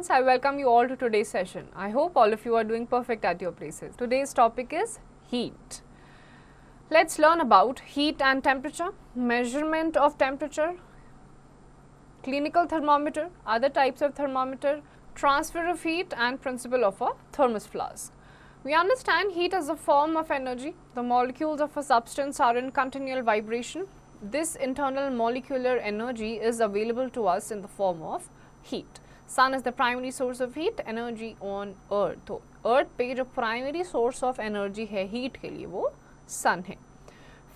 students, I welcome you all to today's session. I hope all of you are doing perfect at your places. Today's topic is heat. Let's learn about heat and temperature, measurement of temperature, clinical thermometer, other types of thermometer, transfer of heat and principle of a thermos flask. We understand heat as a form of energy. The molecules of a substance are in continual vibration. This internal molecular energy is available to us in the form of heat. Sun is the primary source of heat energy on earth. तो earth पे जो primary source of energy है heat के लिए वो sun है.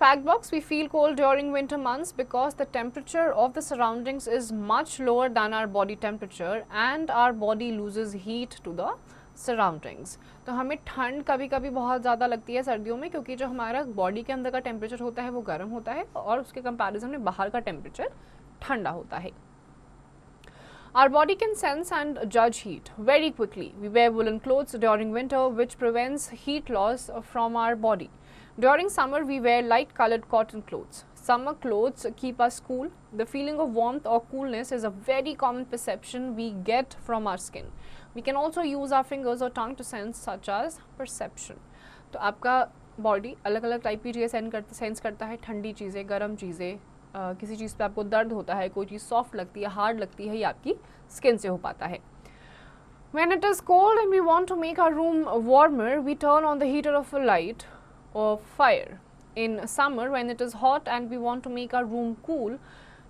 Fact box, we feel cold during winter months because the temperature of the surroundings is much lower than our body temperature and our body loses heat to the surroundings. तो हमें ठंड कभी कभी बहुत ज़्यादा लगती है सर्दियों में क्योंकि जो हमारा बॉडी के अंदर का टेम्परेचर होता है वो गर्म होता है और उसके कंपैरिजन में बाहर का टेम्परेचर ठंडा होता है. Our body can sense and judge heat very quickly. We wear woolen clothes during winter which prevents heat loss from our body. During summer we wear light colored cotton clothes. Summer clothes keep us cool. The feeling of warmth or coolness is a very common perception we get from our skin. We can also use our fingers or tongue to sense such as perception. तो आपका body अलग अलग type की चीज़ें sense करता है, ठंडी चीज़ें, गर्म चीज़ें, किसी चीज़ पे आपको दर्द होता है, कोई चीज़ सॉफ्ट लगती है, हार्ड लगती है, ये आपकी स्किन से हो पाता है. When it is cold and we want to make our room warmer, we turn on the heater of a light or fire. In summer, when it is hot and we want to make our room cool,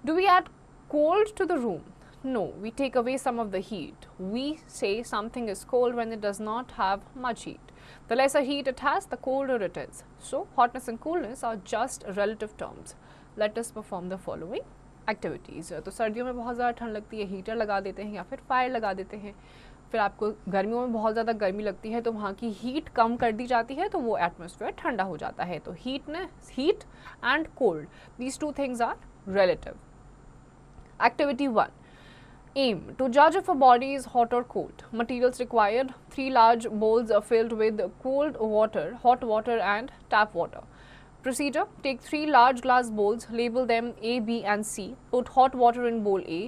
do we add cold to the room? No, we take away some of the heat. We say something is cold when it does not have much heat. The lesser heat it has, the colder it is. So, hotness and coolness are just relative terms. Let us perform the following activities. तो सर्दियों में बहुत ज़्यादा ठंड लगती है, heater लगा देते हैं या फिर फायर लगा देते हैं. फिर आपको गर्मियों में बहुत ज़्यादा गर्मी लगती है तो वहाँ की हीट कम कर दी जाती है तो वो एटमॉस्फेयर ठंडा हो जाता है. तो heat and cold, these two things are relative. Activity 1. Aim to judge if a body is hot or cold. Materials required: 3 large bowls are filled with cold water, hot water and tap water. Procedure: take 3 large glass bowls, label them A, B and C. Put hot water in bowl A,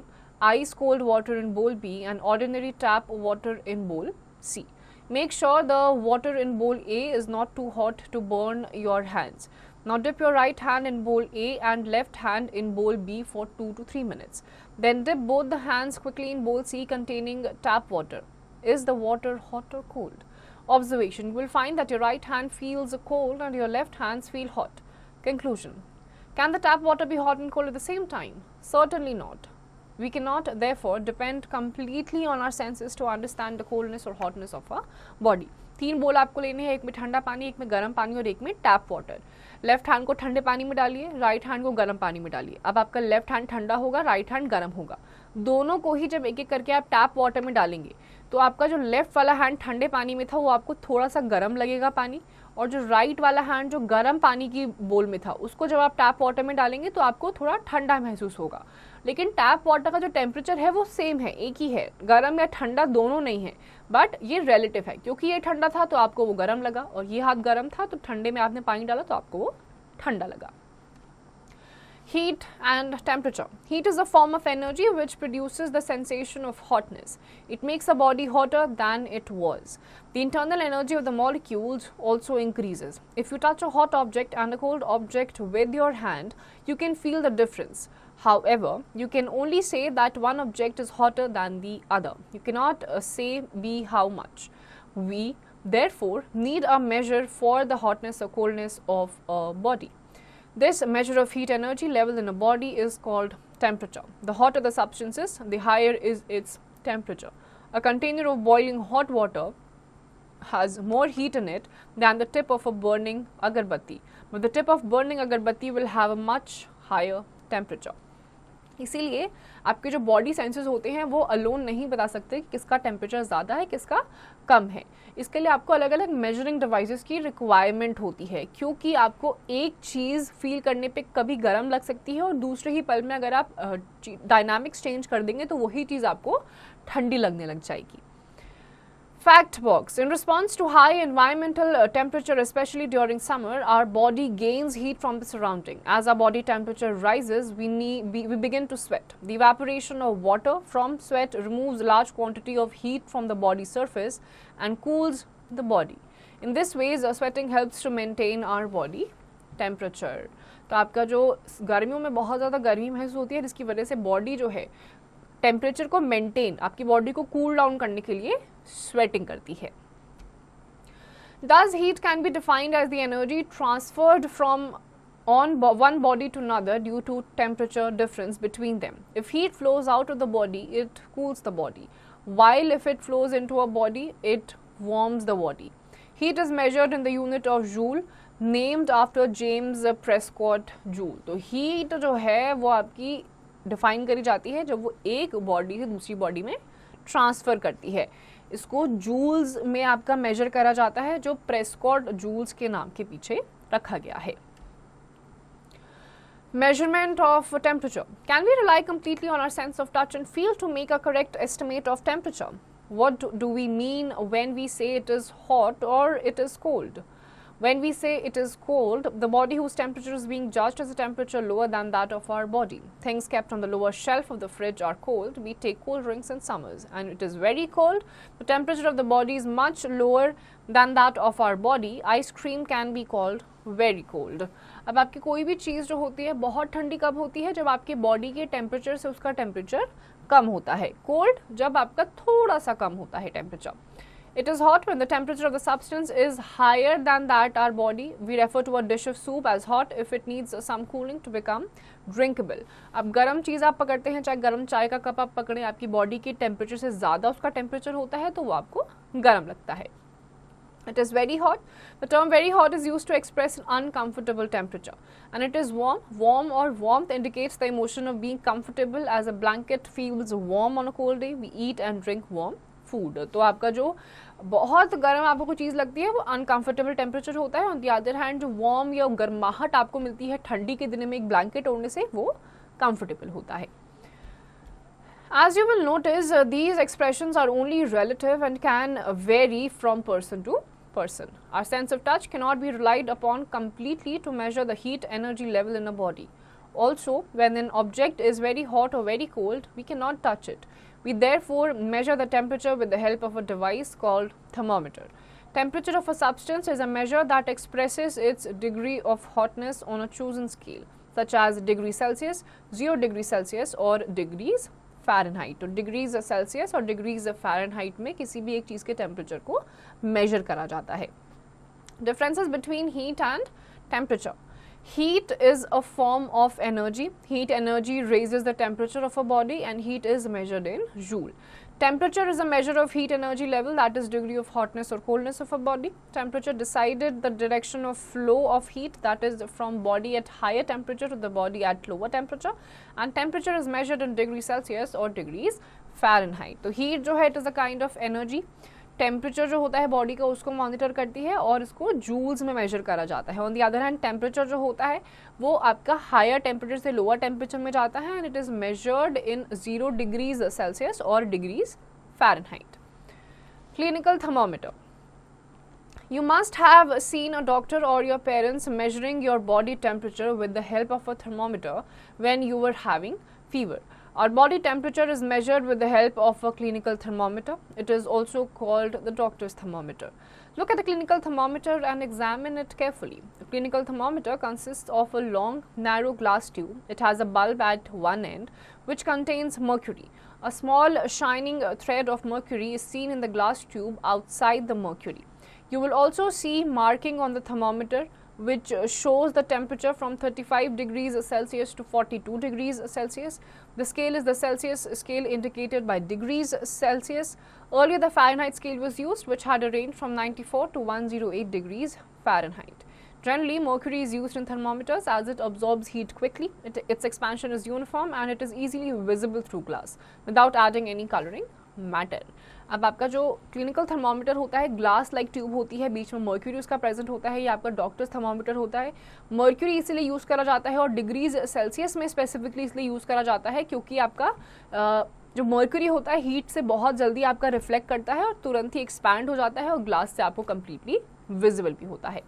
ice cold water in bowl B and ordinary tap water in bowl C. Make sure the water in bowl A is not too hot to burn your hands. Now dip your right hand in bowl A and left hand in bowl B for 2 to 3 minutes. Then dip both the hands quickly in bowl C containing tap water. Is the water hot or cold? Observation: you will find that your right hand feels cold and your left hands feel hot. Conclusion: can the tap water be hot and cold at the same time? Certainly not. We cannot therefore depend completely on our senses to understand the coldness or hotness of our body. 3 बोल आपको लेने हैं, एक में ठंडा पानी, एक में गर्म पानी और एक में टैप वाटर. लेफ्ट हैंड को ठंडे पानी में डालिए, राइट हैंड को गर्म पानी में डालिए. अब आपका लेफ्ट हैंड ठंडा होगा, राइट हैंड गर्म होगा. दोनों को ही जब एक एक करके आप टैप वाटर में डालेंगे तो आपका जो लेफ्ट वाला हैंड ठंडे पानी में था वो आपको थोड़ा सा गर्म लगेगा पानी, और जो राइट वाला हैंड जो गर्म पानी की बोल में था उसको जब आप टैप वाटर में डालेंगे तो आपको थोड़ा ठंडा महसूस होगा. लेकिन टैप वाटर का जो टेम्परेचर है वो सेम है, एक ही है, गर्म या ठंडा दोनों नहीं है, बट ये रिलेटिव है. क्योंकि ये ठंडा था तो आपको वो गर्म लगा और ये हाथ गर्म था तो ठंडे में आपने पानी डाला तो आपको वो ठंडा लगा. Heat and temperature. Heat is a form of energy which produces the sensation of hotness. It makes a body hotter than it was. The internal energy of the molecules also increases. If you touch a hot object and a cold object with your hand, you can feel the difference. However, you can only say that one object is hotter than the other. You cannot say B how much. We therefore need a measure for the hotness or coldness of a body. This measure of heat energy level in a body is called temperature. The hotter the substance is, the higher is its temperature. A container of boiling hot water has more heat in it than the tip of a burning agarbatti, but the tip of burning agarbatti will have a much higher temperature. इसीलिए आपके जो body senses होते हैं वो alone नहीं बता सकते कि किसका टेम्परेचर ज़्यादा है, किसका कम है. इसके लिए आपको अलग अलग मेजरिंग डिवाइसेस की रिक्वायरमेंट होती है, क्योंकि आपको एक चीज़ फील करने पे कभी गर्म लग सकती है और दूसरे ही पल में अगर आप डायनामिक्स चेंज कर देंगे तो वही चीज़ आपको ठंडी लगने लग जाएगी. Fact box. In response to high environmental temperature, especially during summer, our body gains heat from the surrounding. As our body temperature rises, we begin to sweat. The evaporation of water from sweat removes large quantity of heat from the body surface and cools the body. In this way, sweating helps to maintain our body temperature. तो आपका जो गर्मियों में बहुत ज़्यादा गर्मी महसूस होती है, जिसकी वजह से बॉडी जो है टेम्परेचर को मेंटेन, आपकी बॉडी को कूल डाउन करने के लिए स्वेटिंग करती है. Thus, heat can be defined as the energy transferred from one body to another due to temperature difference between them. If heat flows out of the body, it cools the body, while if it flows into a body, it warms the body. Heat is measured in the unit of joule, named after James Prescott Joule. तो heat जो है वो आपकी define करी जाती है जब वो एक बॉडी से दूसरी बॉडी में ट्रांसफ़र करती है. इसको जूल्स में आपका मेजर करा जाता है, जो प्रेस्कॉट जूल्स के नाम के पीछे रखा गया है. Measurement of temperature. Can we rely completely on our sense of touch and feel to make a correct estimate of temperature? What do we mean when we say it is hot or it is cold? When we say it is cold, the body whose temperature is being judged has a temperature lower than that of our body. Things kept on the lower shelf of the fridge are cold. We take cold drinks in summers, and it is very cold. The temperature of the body is much lower than that of our body. Ice cream can be called very cold. अब आपकी कोई भी चीज़ जो होती है बहुत ठंडी कब होती है? जब आपकी बॉडी के टेम्परेचर से उसका टेम्परेचर कम होता है. कोल्ड जब आपका थोड़ा सा कम होता है temperature. It is hot when the temperature of the substance is higher than that our body. We refer to a dish of soup as hot if it needs some cooling to become drinkable. अब गर्म चीज़ आप पकड़ते हैं, चाहे गर्म चाय का cup आप पकड़ें, आपकी बॉडी के टेम्परेचर से ज़्यादा उसका टेम्परेचर होता है तो वो आपको गर्म लगता है. It is very hot. The term very hot is used to express an uncomfortable temperature. And it is warm. Warm or warmth indicates the emotion of being comfortable, as a blanket feels warm on a cold day. We eat and drink warm food. तो आपका जो बहुत गर्म आपको कोई चीज़ लगती है वो अनकम्फर्टेबल टेम्परेचर होता है. ऑन द अदर हैंड जो वार्म या गर्माहट आपको मिलती है ठंडी के दिन में एक ब्लैंकेट ओढ़ने से, वो कंफर्टेबल होता है. As you will notice, these expressions are only relative and can vary from person to person. Our sense of touch cannot be relied upon completely to measure the heat energy level in a body. Also, when an object is very hot or very cold, we cannot touch it. We therefore measure the temperature with the help of a device called thermometer. Temperature of a substance is a measure that expresses its degree of hotness on a chosen scale, such as degrees Celsius, 0 degrees Celsius or degrees Fahrenheit. तो degrees Celsius और degrees Fahrenheit में किसी भी एक चीज़ के temperature को major करा जाता है. Differences between heat and temperature. Heat is a form of energy. Heat energy raises the temperature of a body, and heat is measured in joule. Temperature is a measure of heat energy level, that is degree of hotness or coldness of a body. Temperature decided the direction of flow of heat, that is from body at higher temperature to the body at lower temperature. And temperature is measured in degrees Celsius or degrees Fahrenheit. तो heat जो है it is a kind of energy. Temperature जो होता है body का उसको monitor करती है और इसको जूल्स में मेजर करा जाता है. On the other hand temperature जो होता है वो आपका हायर टेम्परेचर से लोअर टेम्परेचर में जाता है, and it is measured in 0 degrees Celsius और degrees Fahrenheit. Clinical thermometer. You must have seen a doctor or your parents measuring your body temperature with the help of a thermometer when you were having fever. Our body temperature is measured with the help of a clinical thermometer. It is also called the doctor's thermometer. Look at the clinical thermometer and examine it carefully. The clinical thermometer consists of a long, narrow glass tube. It has a bulb at one end which contains mercury. A small shining thread of mercury is seen in the glass tube outside the mercury. You will also see marking on the thermometer which shows the temperature from 35 degrees Celsius to 42 degrees Celsius. The scale is the Celsius scale indicated by degrees Celsius. Earlier the Fahrenheit scale was used, which had a range from 94 to 108 degrees Fahrenheit. Generally, mercury is used in thermometers as it absorbs heat quickly. Its expansion is uniform and it is easily visible through glass without adding any coloring matter. अब आपका जो clinical thermometer होता है glass like tube होती है, बीच में mercury उसका present होता है, ये आपका डॉक्टर्स थर्मोमीटर होता है। मर्क्यूरी इसलिए यूज़ करा जाता है और डिग्रीज सेल्सियस में स्पेसिफिकली इसलिए यूज़ करा जाता है क्योंकि आपका जो मर्क्यूरी होता है हीट से बहुत जल्दी आपका रिफ्लेक्ट करता है और तुरंत ही एक्सपैंड हो जाता है और ग्लास से आपको कंप्लीटली विजिबल भी होता है।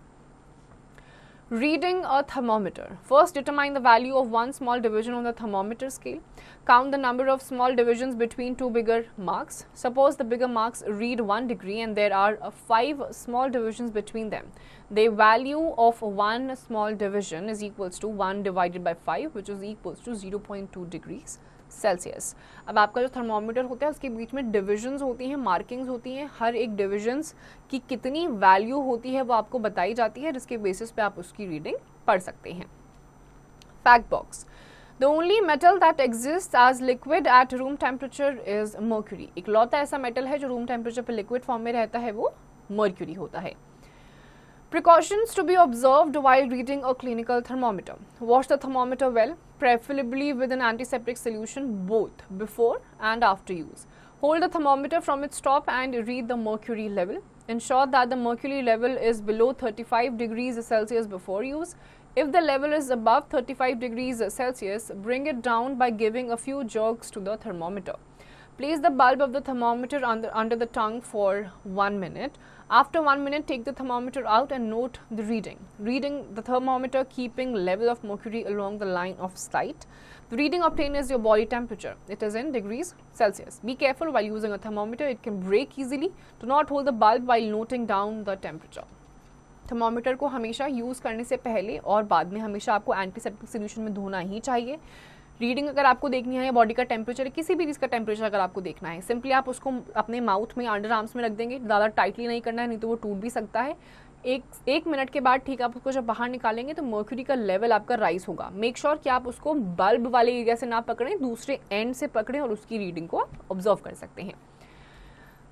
Reading a thermometer. First, determine the value of one small division on the thermometer scale. Count the number of small divisions between two bigger marks. Suppose the bigger marks read 1 degree and there are 5 small divisions between them. The value of one small division is equals to 1 divided by 5, which is equals to 0.2 degrees Celsius. अब आपका जो thermometer होता है उसके बीच में divisions होती हैं, markings होती हैं, हर एक डिविजन्स की कितनी वैल्यू होती है वो आपको बताई जाती है, जिसके बेसिस पे आप उसकी रीडिंग पढ़ सकते हैं। Fact box. The only metal that exist as liquid at room temperature is mercury. इकलौता ऐसा मेटल है जो रूम टेम्परेचर पर लिक्विड फॉर्म में रहता है वो मर्क्यूरी होता है। Precautions to be observed while reading a clinical thermometer. Wash the thermometer well, preferably with an antiseptic solution both before and after use. Hold the thermometer from its top and read the mercury level. Ensure that the mercury level is below 35 degrees Celsius before use. If the level is above 35 degrees Celsius, bring it down by giving a few jerks to the thermometer. Place the bulb of the thermometer under the tongue for 1 minute. After 1 minute, take the thermometer out and note the reading. Reading the thermometer keeping level of mercury along the line of sight. The reading obtained is your body temperature. It is in degrees Celsius. Be careful while using a thermometer. It can break easily. Do not hold the bulb while noting down the temperature. Thermometer को हमेशा use करने से पहले और बाद में हमेशा आपको एंटीसेप्टिक सोल्यूशन में धोना ही चाहिए। रीडिंग अगर आपको देखनी है, बॉडी का टेम्परेचर, किसी भी चीज़ का टेम्परेचर अगर आपको देखना है, सिंपली आप उसको अपने माउथ में, अंडर आर्म्स में रख देंगे। ज़्यादा टाइटली नहीं करना है, नहीं तो वो टूट भी सकता है। एक मिनट के बाद ठीक आप उसको जब बाहर निकालेंगे तो मर्क्यूरी का लेवल आपका राइज होगा। मेक श्योर कि आप उसको बल्ब वाले एरिया से ना पकड़ें, दूसरे एंड से पकड़ें और उसकी रीडिंग को ऑब्जर्व कर सकते हैं।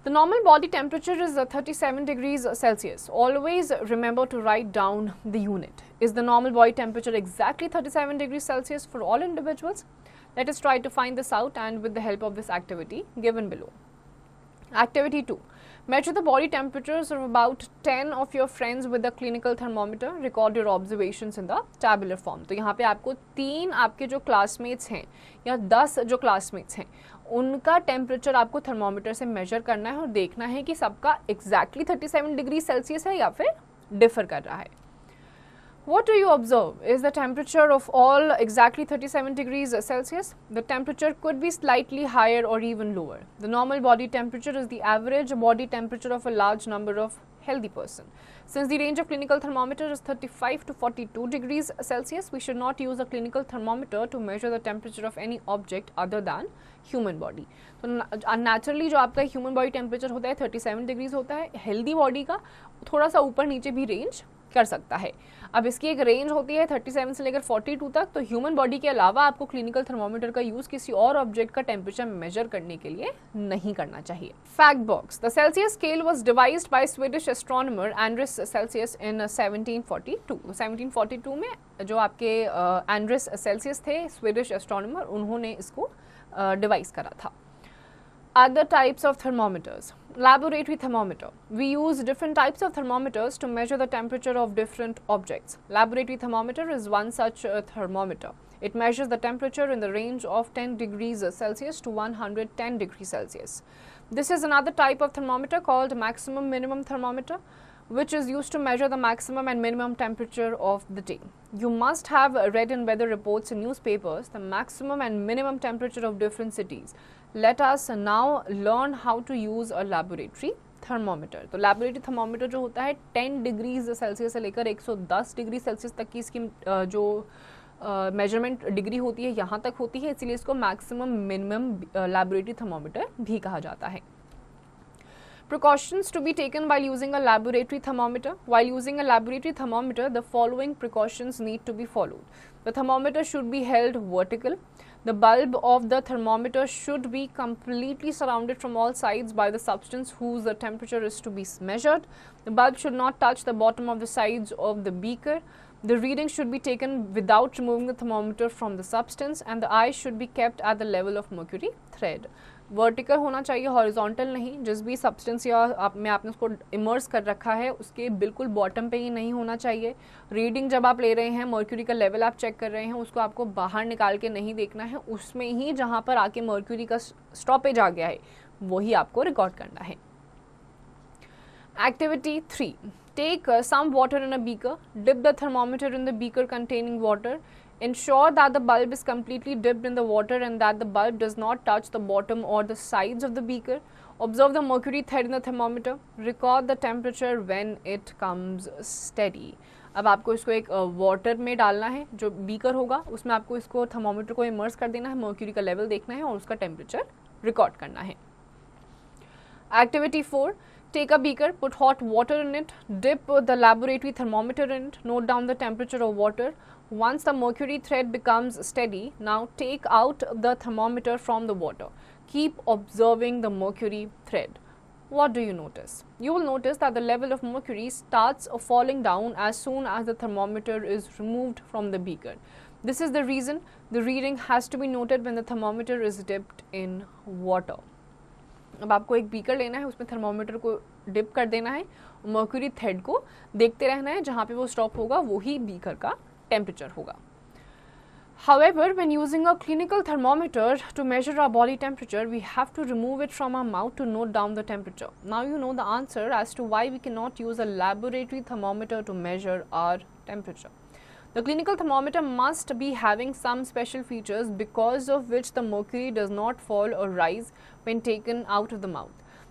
The normal body temperature is 37 degrees Celsius. Always remember to write down the unit. Is the normal body temperature exactly 37 degrees Celsius for all individuals? Let us try to find this out and with the help of this activity given below. Activity 2. Measure the body temperatures of about 10 of your friends with a clinical thermometer. Record your observations in the tabular form. तो यहाँ पे आपको 3 आपके जो classmates हैं या 10 जो classmates हैं उनका टेम्परेचर आपको थर्मोमीटर से मेजर करना है और देखना है कि सबका एग्जैक्टली 37 डिग्री सेल्सियस है या फिर डिफर कर रहा है। What do you observe? Is the temperature of all exactly 37 degrees Celsius? The temperature could be slightly higher or even lower. The normal body temperature is the average body temperature of a large number of healthy person. Since the range of clinical thermometer is 35 to 42 degrees Celsius, we should not use a clinical thermometer to measure the temperature of any object other than human body. तो naturally जो आपका human body temperature होता है 37 degrees होता है। Healthy body का थोड़ा सा ऊपर नीचे भी रेंज कर सकता है। अब इसकी एक रेंज होती है 37 से लेकर 42 तक। तो ह्यूमन बॉडी के अलावा आपको क्लिनिकल थर्मोमीटर का यूज किसी और ऑब्जेक्ट का टेम्परेचर मेजर करने के लिए नहीं करना चाहिए। Fact box. The Celsius scale was devised by Swedish astronomer Anders Celsius in 1742। 1742 में जो आपके एंड्रिस सेल्सियस थे स्वीडिश एस्ट्रोनॉमर, उन्होंने इसको डिवाइस करा था। Other types of thermometers. Laboratory thermometer. We use different types of thermometers to measure the temperature of different objects. Laboratory thermometer is one such thermometer. It measures the temperature in the range of 10 degrees Celsius to 110 degrees Celsius. This is another type of thermometer called maximum minimum thermometer, which is used to measure the maximum and minimum temperature of the day. You must have read in weather reports in newspapers the maximum and minimum temperature of different cities. Let us now learn how to use a laboratory thermometer. तो laboratory thermometer जो होता है 10 degrees Celsius से लेकर 110 degree Celsius तक की इसकी जो मेजरमेंट डिग्री होती है यहाँ तक होती है, इसीलिए इसको मैक्सिमम मिनिमम laboratory thermometer भी कहा जाता है। Precautions to be taken while using a laboratory thermometer. While using a laboratory thermometer, the following precautions need to be followed. The thermometer should be held vertical. The bulb of the thermometer should be completely surrounded from all sides by the substance whose temperature is to be measured. The bulb should not touch the bottom of the sides of the beaker. The reading should be taken without removing the thermometer from the substance, and the eye should be kept at the level of mercury thread. Vertical होना चाहिए, horizontal नहीं। जिस भी substance या आपने उसको immerse कर रखा है उसके बिल्कुल बॉटम पे ही नहीं होना चाहिए। रीडिंग जब आप ले रहे हैं, मर्क्यूरी का लेवल आप चेक कर रहे हैं, उसको आपको बाहर निकाल के नहीं देखना है, उसमें ही जहाँ पर आके मर्क्यूरी का स्टॉपेज आ गया है वही आपको रिकॉर्ड करना है। Activity 3. Take some water in a beaker. Dip the thermometer in the beaker containing water. Ensure that the bulb is completely dipped in the water and that the bulb does not touch the bottom or the sides of the beaker. Observe the mercury thread in the thermometer. Record the temperature when it comes steady. अब आपको इसको एक water में डालना है, जो beaker होगा उसमें आपको इसको थर्मोमीटर को इमर्स कर देना है, मर्क्यूरी का लेवल देखना है और उसका टेम्परेचर रिकॉर्ड करना है। Activity 4. Take a beaker, put hot water in it, dip the laboratory thermometer in it, note down the temperature of water. Once the mercury thread becomes steady, now take out the thermometer from the water. Keep observing the mercury thread. What do you notice? You will notice that the level of mercury starts falling down as soon as the thermometer is removed from the beaker. This is the reason the reading has to be noted when the thermometer is dipped in water. अब आपको एक beaker लेना है, उसमें thermometer को dip कर देना है, मर्क्यूरी थ्रेड को देखते रहना है, जहाँ पे वो स्टॉप होगा वो ही बीकर का टेम्परेचर होगा। However, when using a clinical thermometer to measure our body temperature, we have to remove it from our mouth to note down the temperature. Now you know the answer as to why we cannot use a laboratory thermometer to measure our temperature. The clinical thermometer must be having some special features because of which the mercury does not fall or rise when taken out of the mouth.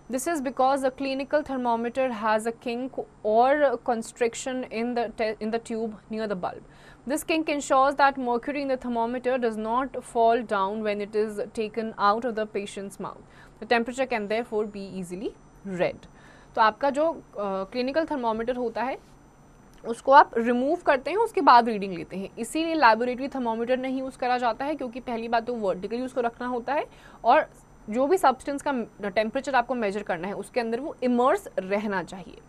This is because the clinical thermometer has a kink or constriction in the tube near the bulb. This kink ensures that mercury in the thermometer does not fall down when it is taken out of the patient's mouth. The temperature can therefore be easily read. तो आपका जो clinical thermometer होता है उसको आप remove करते हैं, उसके बाद रीडिंग लेते हैं। इसीलिए लैबोरेटरी थर्मोमीटर नहीं यूज़ करा जाता है, क्योंकि पहली बात तो वर्टिकल यूज़ को रखना होता है और जो भी सब्सटेंस का टेम्परेचर आपको मेजर करना है उसके अंदर वो इमर्स रहना चाहिए।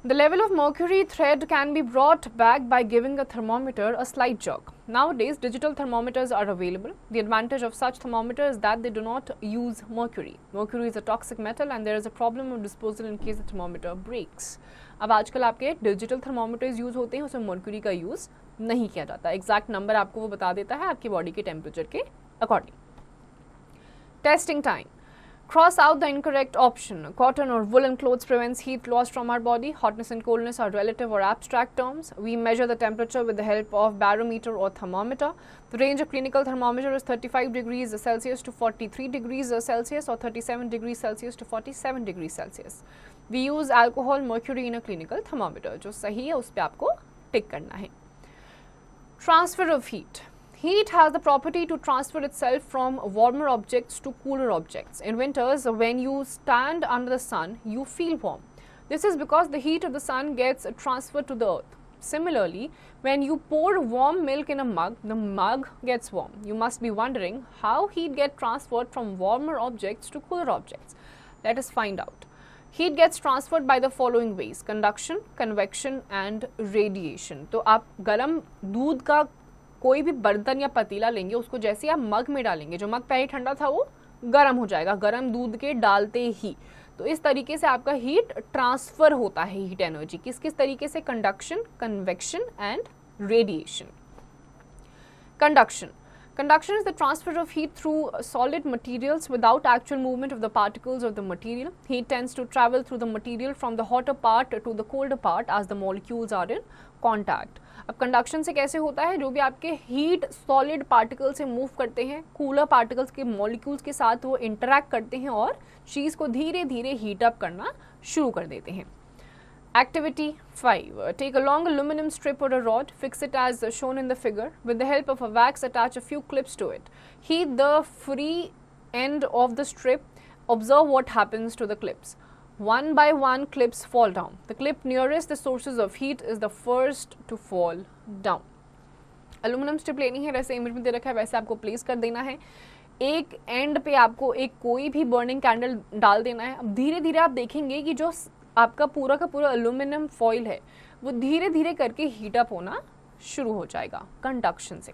The level of mercury thread can be brought back by giving a thermometer a slight jerk. Nowadays, digital thermometers are available. The advantage of such thermometers is that they do not use mercury. Mercury is a toxic metal and there is a problem of disposal in case the thermometer breaks. अब आजकल आपके digital thermometers use होते हैं, उसमें mercury का use नहीं किया जाता। एग्जैक्ट नंबर आपको वो बता देता है आपकी बॉडी के टेम्परेचर के according. Testing time. Cross out the incorrect option. Cotton or woolen clothes prevents heat loss from our body. Hotness and coldness are relative or abstract terms. We measure the temperature with the help of barometer or thermometer. The range of clinical thermometer is 35 degrees Celsius to 43 degrees Celsius or 37 degrees Celsius to 47 degrees Celsius. We use alcohol mercury in a clinical thermometer. जो सही है उस पे आपको टिक करना है। Transfer of heat. Heat has the property to transfer itself from warmer objects to cooler objects. In winters, when you stand under the sun, you feel warm. This is because the heat of the sun gets transferred to the earth. Similarly, when you pour warm milk in a mug, the mug gets warm. You must be wondering how heat gets transferred from warmer objects to cooler objects. Let us find out. Heat gets transferred by the following ways: conduction, convection and radiation. तो आप गर्म दूध का कोई भी बर्तन या पतीला लेंगे, उसको जैसे ही आप मग में डालेंगे, जो मग पहले ठंडा था वो गर्म हो जाएगा गर्म दूध के डालते ही। तो इस तरीके से आपका हीट ट्रांसफर होता है, हीट एनर्जी किस किस तरीके से? Conduction, convection and radiation. Conduction. Conduction is the transfer of heat through solid materials without actual movement of the particles of the material. Heat tends to travel through the material from the hotter part to the colder part as the molecules are in contact. अब conduction से कैसे होता है? जो भी आपके heat solid particle से move करते हैं, कूलर पार्टिकल्स के मॉलिक्यूल्स के साथ वो इंटरैक्ट करते हैं और चीज़ को धीरे धीरे हीट अप करना शुरू कर देते हैं। Activity 5. Take a long aluminum strip or a rod, fix it as shown in the figure. With the help of a wax, attach a few clips to it. Heat the free end of the strip. Observe what happens to the clips. One by one, clips fall down. The clip nearest the sources of heat is the first to fall down. Aluminum strip लेनी है, वैसे image में दे रखा है, वैसे आपको place कर देना है। एक एंड पे आपको एक कोई भी बर्निंग कैंडल डाल देना है। अब धीरे धीरे आप देखेंगे कि जो आपका पूरा का पूरा एल्यूमिनियम फॉइल है वो धीरे धीरे करके हीट अप होना शुरू हो जाएगा कंडक्शन से।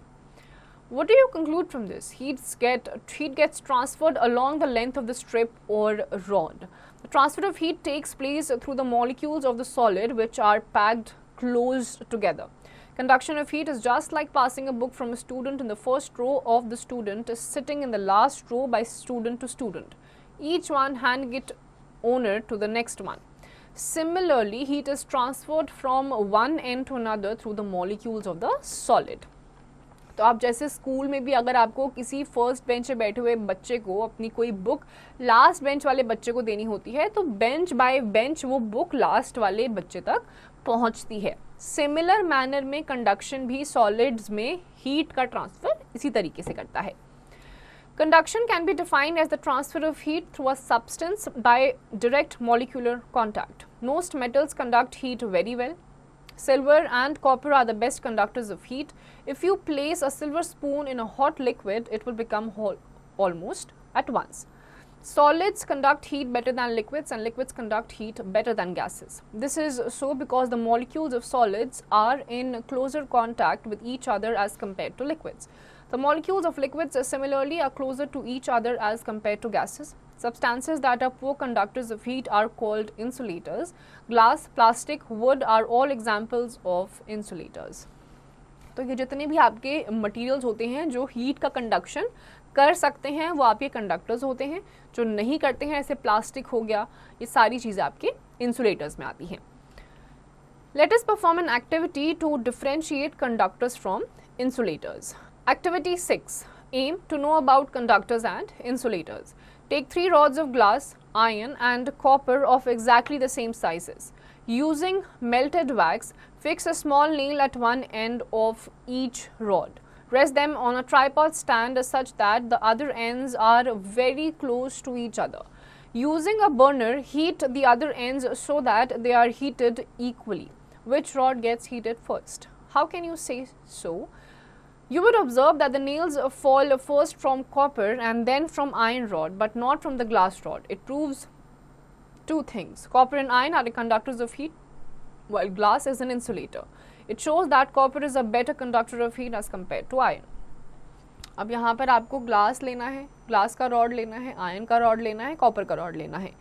What do you conclude from this? Heat gets transferred along the length of the strip or rod. The transfer of heat takes place through the molecules of the solid which are packed close together. Conduction of heat is just like passing a book from a student in the first row of the student is sitting in the last row by student to student. Each one handing it owner to the next one. Similarly, heat is transferred from one end to another through the molecules of the solid. तो आप जैसे school में भी अगर आपको किसी first bench पे बैठे हुए बच्चे को अपनी कोई बुक लास्ट बेंच वाले बच्चे को देनी होती है तो बेंच बाय बेंच वो बुक लास्ट वाले बच्चे तक पहुंचती है. सिमिलर मैनर में कंडक्शन भी सॉलिड्स में हीट का ट्रांसफर इसी तरीके से करता है. Conduction can be defined as the transfer of heat through a substance by direct molecular contact. Most metals conduct heat very well. Silver and copper are the best conductors of heat. If you place a silver spoon in a hot liquid, it will become hot almost at once. Solids conduct heat better than liquids and liquids conduct heat better than gases. This is so because the molecules of solids are in closer contact with each other as compared to liquids. The molecules of liquids similarly are closer to each other as compared to gases. Substances that are poor conductors of heat are called insulators. Glass, plastic, wood are all examples of insulators. तो ये जितने भी आपके materials होते हैं जो heat का conduction कर सकते हैं वो आपके कंडक्टर्स होते हैं. जो नहीं करते हैं ऐसे प्लास्टिक हो गया, ये सारी चीज़ें आपके इंसुलेटर्स में आती हैं. Let us perform an activity to differentiate conductors from insulators. Activity 6. Aim to know about conductors and insulators. Take 3 rods of glass, iron and copper of exactly the same sizes. Using melted wax, fix a small nail at one end of each rod. Rest them on a tripod stand such that the other ends are very close to each other. Using a burner, heat the other ends so that they are heated equally. Which rod gets heated first? How can you say so? You would observe that the nails fall first from copper and then from iron rod, but not from the glass rod. It proves 2 things. Copper and iron are the conductors of heat, while glass is an insulator. It shows that copper is a better conductor of heat as compared to iron. अब यहाँ पर आपको glass लेना है, glass का rod लेना है, iron का रॉड लेना है, कॉपर का रॉड लेना है.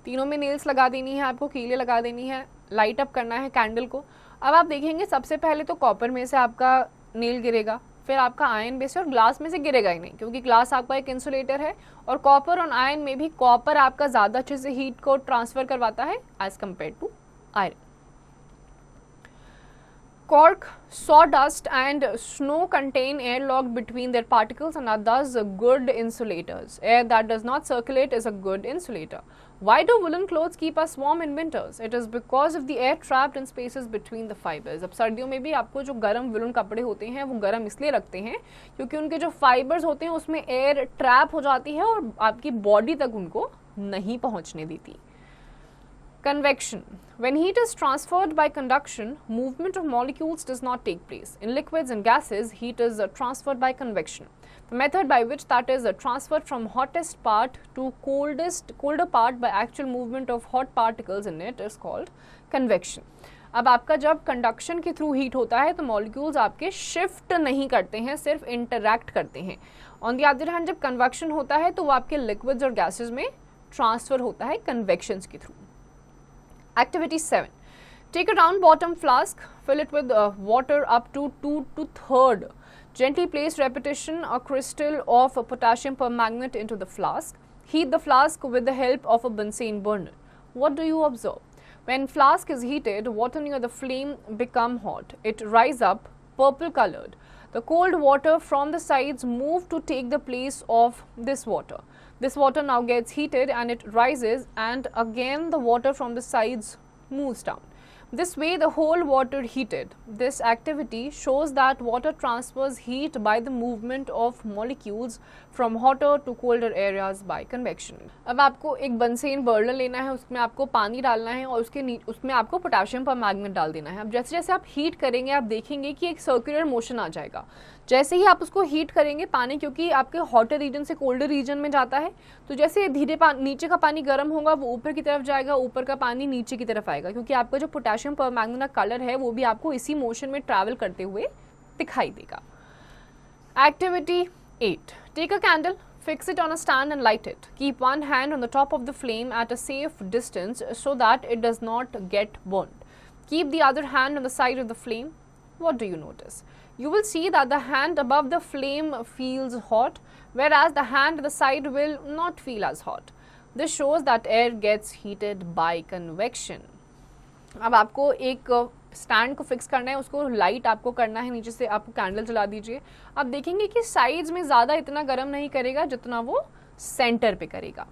तीनों में नेल्स लगा देनी है, आपको कीले लगा देनी है, लाइट अप करना है कैंडल को. अब आप देखेंगे सबसे पहले तो कॉपर में से आपका नेल गिरेगा, फिर आपका आयरन में से, और ग्लास में से गिरेगा ही नहीं क्योंकि ग्लास आपका एक इंसुलेटर है. और कॉपर और आयरन में भी कॉपर आपका ज़्यादा अच्छे से हीट को ट्रांसफ़र करवाता है as compare to iron. Cork, sawdust and snow contain air locked between their particles and are thus good insulators. Air that does not circulate is a good insulator. Why do woolen clothes keep us warm in winters? It is because of the air trapped in spaces between the fibers. अब सर्दियों में भी आपको जो गर्म woollen कपड़े होते हैं वो गर्म इसलिए रखते हैं क्योंकि उनके जो फाइबर्स होते हैं उसमें एयर ट्रैप हो जाती है और आपकी बॉडी तक उनको नहीं पहुंचने देती. Convection. When heat is transferred by conduction, movement of molecules does not take place. In liquids and gases, heat is transferred by convection. The method by which that is transferred from hottest part to colder part by actual movement of hot particles in it is called convection. अब आपका जब conduction के through heat होता है तो molecules आपके shift नहीं करते हैं, सिर्फ इंटरैक्ट करते हैं. ऑन द अदर हैंड जब कन्वेक्शन होता है तो वो आपके लिक्विड्स और गैसेज में ट्रांसफर होता है कन्वेक्शंस के through. Activity 7. Take a round bottom flask, fill it with water up to 2 to 3rd. Gently place repetition a crystal of potassium permanganate into the flask. Heat the flask with the help of a Bunsen burner. What do you observe? When flask is heated, water near the flame become hot. It rise up purple colored. The cold water from the sides move to take the place of this water. This water now gets heated and it rises, and again the water from the sides moves down. This way the whole water heated. This activity shows that water transfers heat by the movement of molecules from hotter to colder areas by convection. अब आपको एक बंसेन burner लेना है, उसमें आपको पानी डालना है और उसमें आपको पोटेशियम परमैंगनेट डाल देना है. अब जैसे जैसे आप हीट करेंगे आप देखेंगे कि एक सर्कुलर मोशन आ जाएगा. जैसे ही आप उसको हीट करेंगे पानी, क्योंकि आपके हॉटर रीजन से कोल्डर रीजन में जाता है, तो जैसे धीरे नीचे का पानी गर्म होगा वो ऊपर की तरफ जाएगा, ऊपर का पानी नीचे की तरफ आएगा, क्योंकि आपका जो पोटेशियम परमैंगनेट कलर है वो भी आपको इसी मोशन में ट्रैवल करते हुए दिखाई देगा. Activity 8. Take a candle, fix it on a stand and light it. Keep one hand on the top of the flame at a safe distance so that it does not get burnt. Keep the other hand on the side of the flame. What do you notice? You will see that the hand above the flame feels hot, whereas the hand at the side will not feel as hot. This shows that air gets heated by convection. अब आपको एक stand को fix करना है, उसको light आपको करना है, नीचे से आप कैंडल जला दीजिए. आप देखेंगे कि साइड्स में ज़्यादा इतना गर्म नहीं करेगा जितना वो सेंटर पे करेगा.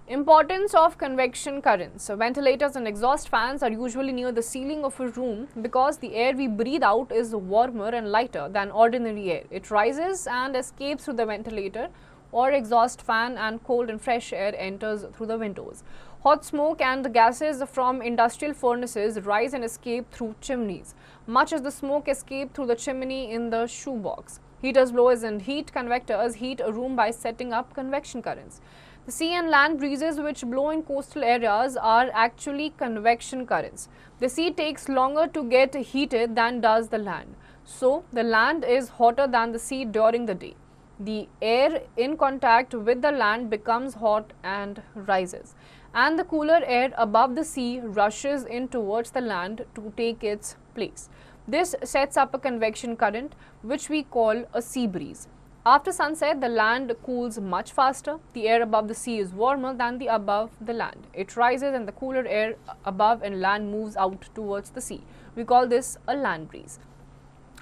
Importance of convection currents. So ventilators and exhaust fans are usually near the ceiling of a room because the air we breathe out is warmer and lighter than ordinary air. It rises and escapes through the ventilator or exhaust fan, and cold and fresh air enters through the windows. Hot smoke and gases from industrial furnaces rise and escape through chimneys, much as the smoke escaped through the chimney in the shoebox. Heaters, blowers and heat convectors heat a room by setting up convection currents. The sea and land breezes which blow in coastal areas are actually convection currents. The sea takes longer to get heated than does the land. So, the land is hotter than the sea during the day. The air in contact with the land becomes hot and rises, and the cooler air above the sea rushes in towards the land to take its place. This sets up a convection current which we call a sea breeze. After sunset, the land cools much faster. The air above the sea is warmer than the above the land. It rises and the cooler air above and land moves out towards the sea. We call this a land breeze.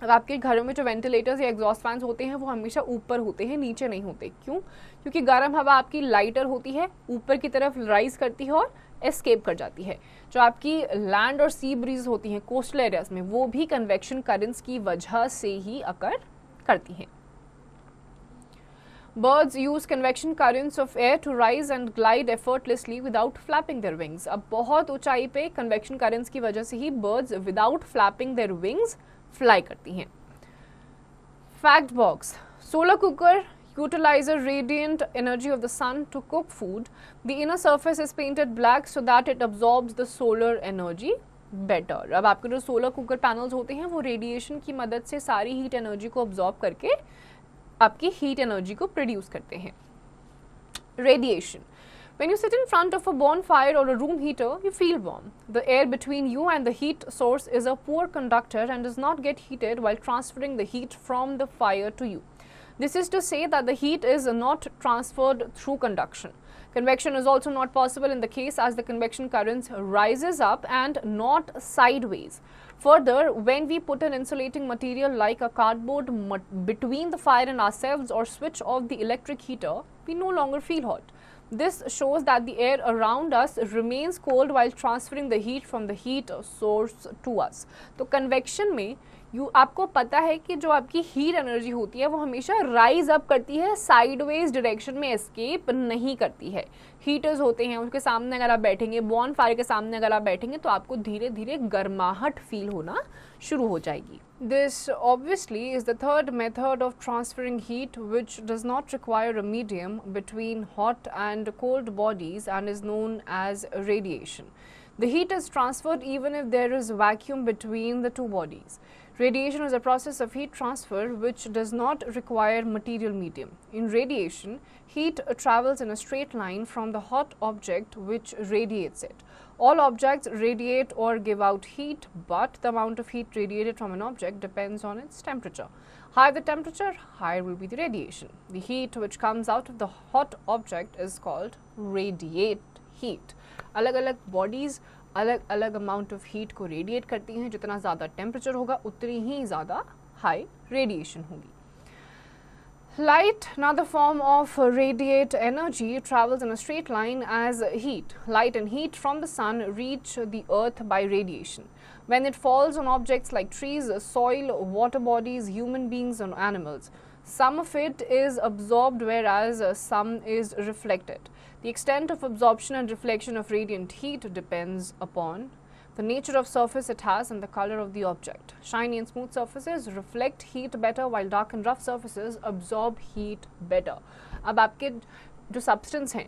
अब आपके घरों में जो ventilators या exhaust fans होते हैं वो हमेशा ऊपर होते हैं, नीचे नहीं होते. क्यों? क्योंकि गर्म हवा आपकी लाइटर होती है, ऊपर की तरफ राइज करती है और एस्केप कर जाती है. जो आपकी लैंड और सी ब्रीज होती हैं कोस्टल एरियाज में, वो भी कन्वेक्शन करंट्स की वजह से ही अकर करती हैं. Birds use convection currents of air to rise and glide effortlessly without flapping their wings. अब बहुत ऊंचाई पे convection currents की वजह से ही birds without flapping their wings fly करती हैं. Fact box. Solar cooker utilizes radiant energy of the sun to cook food. The inner surface is painted black so that it absorbs the solar energy better. अब आपके जो solar cooker panels होते हैं वो radiation की मदद से सारी हीट एनर्जी को अब्जॉर्ब करके आपकी हीट एनर्जी को प्रोड्यूस करते हैं. Radiation. When you sit in front of a bonfire or a room heater, you feel warm. The air between you and the heat source is a poor conductor and does not get heated while transferring the heat from the fire to you. This is to say that the heat is not transferred through conduction. Convection is also not possible in the case as the convection current rises up and not sideways. Further, when we put an insulating material like a cardboard between the fire and ourselves or switch off the electric heater, we no longer feel hot. This shows that the air around us remains cold while transferring the heat from the heat source to us. तो convection में आपको पता है कि जो आपकी heat energy होती है वो हमेशा राइज अप करती है, साइडवेज डायरेक्शन में एस्केप नहीं करती है. हीटर्स होते हैं, उसके सामने अगर आप बैठेंगे, बॉन फायर के सामने अगर आप बैठेंगे तो आपको धीरे धीरे गर्माहट फील होना शुरू हो जाएगी. This obviously is the third method of transferring heat which does not require a medium between hot and cold bodies and is known as radiation. The heat is transferred even if there is vacuum between the two bodies. Radiation is a process of heat transfer which does not require material medium. In radiation, heat travels in a straight line from the hot object which radiates it. All objects radiate or give out heat, but the amount of heat radiated from an object depends on its temperature. Higher the temperature, higher will be the radiation. The heat which comes out of the hot object is called radiate heat. अलग-अलग bodies अलग अलग amount of heat को radiate करती हैं. जितना ज़्यादा temperature होगा उतनी ही ज़्यादा हाई रेडिएशन होगी. Light, another form of radiate energy, travels in a straight line as heat. Light and heat from the sun reach the earth by radiation. When it falls on objects like trees, soil, water bodies, human beings and animals, some of it is absorbed whereas some is reflected. The extent of absorption and reflection of radiant heat depends upon the nature of surface it has and the color of the object. Shiny and smooth surfaces reflect heat better while dark and rough surfaces absorb heat better. अब आपके जो substance हैं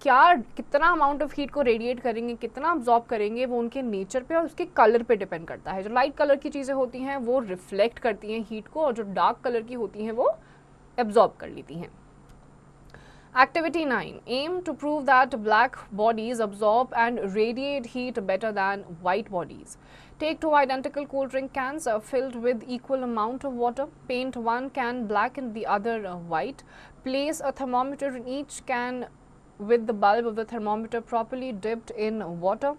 कितना amount of heat को radiate करेंगे, कितना absorb करेंगे, वो उनके नेचर पे और उसके कलर पे डिपेंड करता है। जो लाइट कलर की चीज़ें होती हैं वो रिफ्लेक्ट करती हैं हीट को, और जो डार्क कलर की होती हैं वो एब्जॉर्ब कर लेती हैं। Activity 9. Aim to prove that black bodies absorb and radiate heat better than white bodies. Take 2 identical cold drink cans filled with equal amount of water. Paint one can black and the other white. Place a thermometer in each can with the bulb of the thermometer properly dipped in water.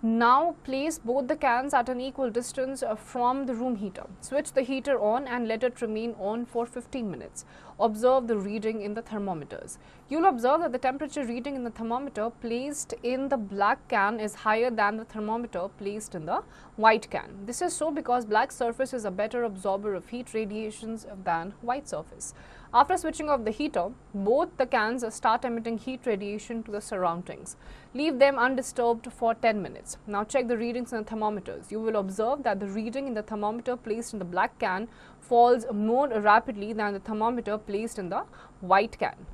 Now place both the cans at an equal distance from the room heater. Switch the heater on and let it remain on for 15 minutes. Observe the reading in the thermometers. You will observe that the temperature reading in the thermometer placed in the black can is higher than the thermometer placed in the white can. This is so because black surface is a better absorber of heat radiations than white surface. After switching off the heater, both the cans start emitting heat radiation to the surroundings. Leave them undisturbed for 10 minutes. Now check the readings in the thermometers. You will observe that the reading in the thermometer placed in the black can falls more rapidly than the thermometer placed in the white can.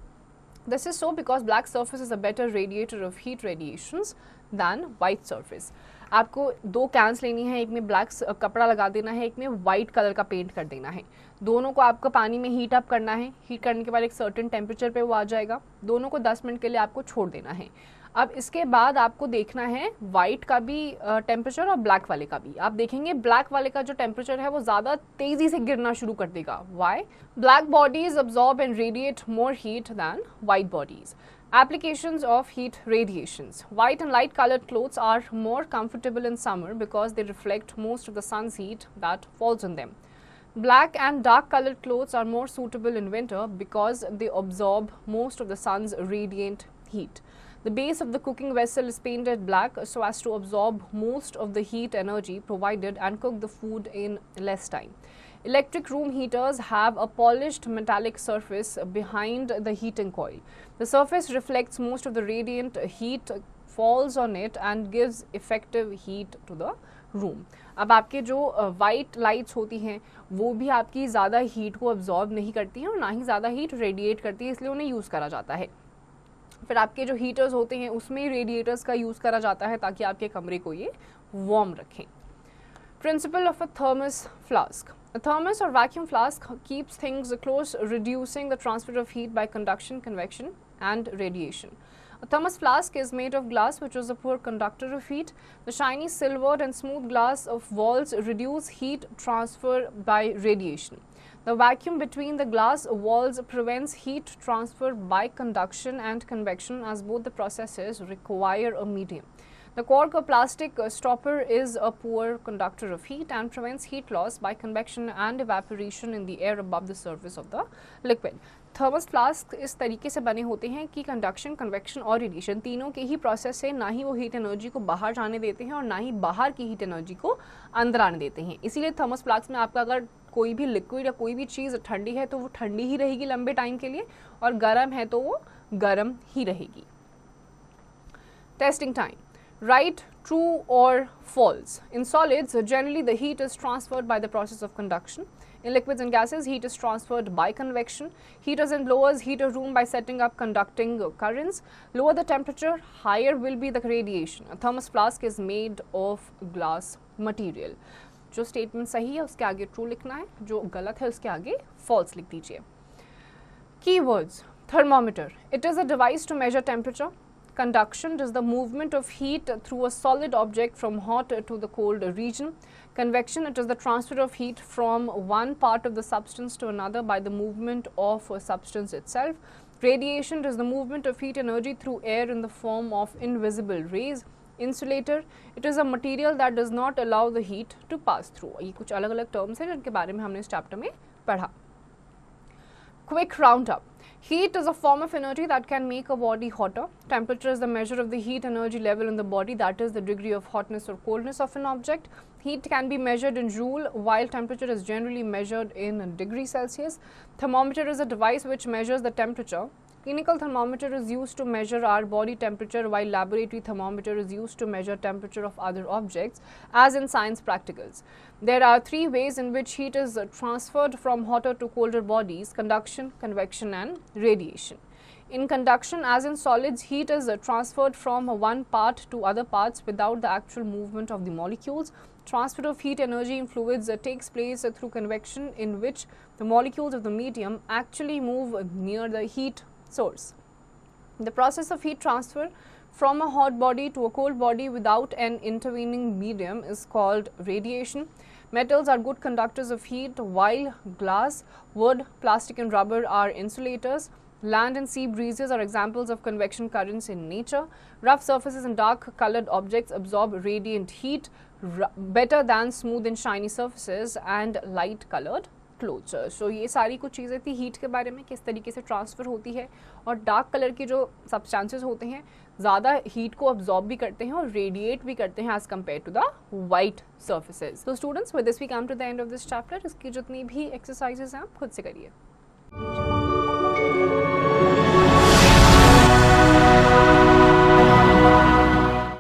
This is so because black surface is a better radiator of heat radiations than white surface. आपको 2 cans लेनी है, एक में black कपड़ा लगा देना है, एक में वाइट कलर का पेंट कर देना है। दोनों को आपको पानी में हीट अप करना है। हीट करने के बाद एक सर्टेन टेम्परेचर पे वो आ जाएगा। दोनों को 10 मिनट के लिए आपको छोड़ देना है। अब इसके बाद आपको देखना है वाइट का भी टेम्परेचर और ब्लैक वाले का भी। आप देखेंगे ब्लैक वाले का जो टेम्परेचर है वो ज़्यादा तेज़ी से गिरना शुरू कर देगा। Why? Black bodies absorb and radiate more heat than white bodies. Applications of heat radiations. White and light colored clothes are more comfortable in summer because they reflect most of the sun's heat that falls on them. Black and dark colored clothes are more suitable in winter because they absorb most of the sun's radiant heat. The base of the cooking vessel is painted black so as to absorb most of the heat energy provided and cook the food in less time. Electric room heaters have a polished metallic surface behind the heating coil. The surface reflects most of the radiant heat, falls on it and gives effective heat to the room. अब आपके जो white lights होती हैं वो भी आपकी ज़्यादा heat को अब्जॉर्ब नहीं करती हैं और ना ही ज़्यादा हीट रेडिएट करती है, इसलिए उन्हें यूज़ करा जाता है। फिर आपके जो हीटर्स होते हैं उसमें रेडिएटर्स का यूज़ करा जाता है ताकि आपके कमरे को ये वार्म रखें। Principle of a thermos flask. A thermos or vacuum flask keeps things close, reducing the transfer of heat by conduction, convection and radiation. A thermos flask is made of glass which is a poor conductor of heat. The shiny silvered and smooth glass of walls reduce heat transfer by radiation. The vacuum between the glass walls prevents heat transfer by conduction and convection as both the processes require a medium. The cork or plastic stopper is a poor conductor of heat and prevents heat loss by convection and evaporation in the air above the surface of the liquid. Thermos flask इस तरीके से बने होते हैं कि conduction, convection और radiation तीनों के ही प्रोसेस से ना ही वो हीट एनर्जी को बाहर जाने देते हैं और ना ही बाहर की हीट एनर्जी को अंदर आने देते हैं। इसीलिए थर्मस फ्लास्क में आपका अगर कोई भी लिक्विड या कोई भी चीज़ ठंडी है तो वो ठंडी ही रहेगी लंबे टाइम के लिए, और गर्म है तो वो गर्म ही रहेगी। Testing time. Write true or false. In solids, generally the heat is transferred by the process of conduction. In liquids and gases, heat is transferred by convection. Heaters and blowers heat a room by setting up conducting currents. Lower the temperature, higher will be the radiation. A thermos flask is made of glass material. जो statement सही है उसके आगे true लिखना है, जो गलत है उसके आगे फॉल्स लिख दीजिए। Keywords. Thermometer. It is a device to measure temperature. Conduction is the movement of heat through a solid object from hot to the cold region. Convection, it is the transfer of heat from one part of the substance to another by the movement of a substance itself. Radiation is the movement of heat energy through air in the form of invisible rays. Insulator, it is a material that does not allow the heat to pass through. ये कुछ अलग अलग terms हैं जिनके बारे में हमने इस चैप्टर में पढ़ा। Quick roundup. Heat is a form of energy that can make a body hotter. Temperature is the measure of the heat energy level in the body, that is the degree of hotness or coldness of an object. Heat can be measured in joule, while temperature is generally measured in degrees Celsius. Thermometer is a device which measures the temperature. Clinical thermometer is used to measure our body temperature, while laboratory thermometer is used to measure temperature of other objects, as in science practicals. There are three ways in which heat is transferred from hotter to colder bodies: conduction, convection and radiation. In conduction, as in solids, heat is transferred from one part to other parts without the actual movement of the molecules. Transfer of heat energy in fluids takes place through convection, in which the molecules of the medium actually move near the heat source. The process of heat transfer from a hot body to a cold body without an intervening medium is called radiation. Metals are good conductors of heat, while glass, wood, plastic and rubber are insulators. Land and sea breezes are examples of convection currents in nature. Rough surfaces and dark colored objects absorb radiant heat better than smooth and shiny surfaces and light colored clothes. So ये सारी कुछ चीज़ें थी heat के बारे में, किस तरीके से ट्रांसफ़र होती है, और डार्क कलर के जो सब्सटेंसेस होते हैं ज़्यादा हीट को अब्जॉर्ब भी करते हैं और रेडिएट भी करते हैं as compare to the white surfaces. तो students, with this we come to the end of this chapter. इसकी जितनी भी एक्सरसाइजेज हैं आप खुद से करिए.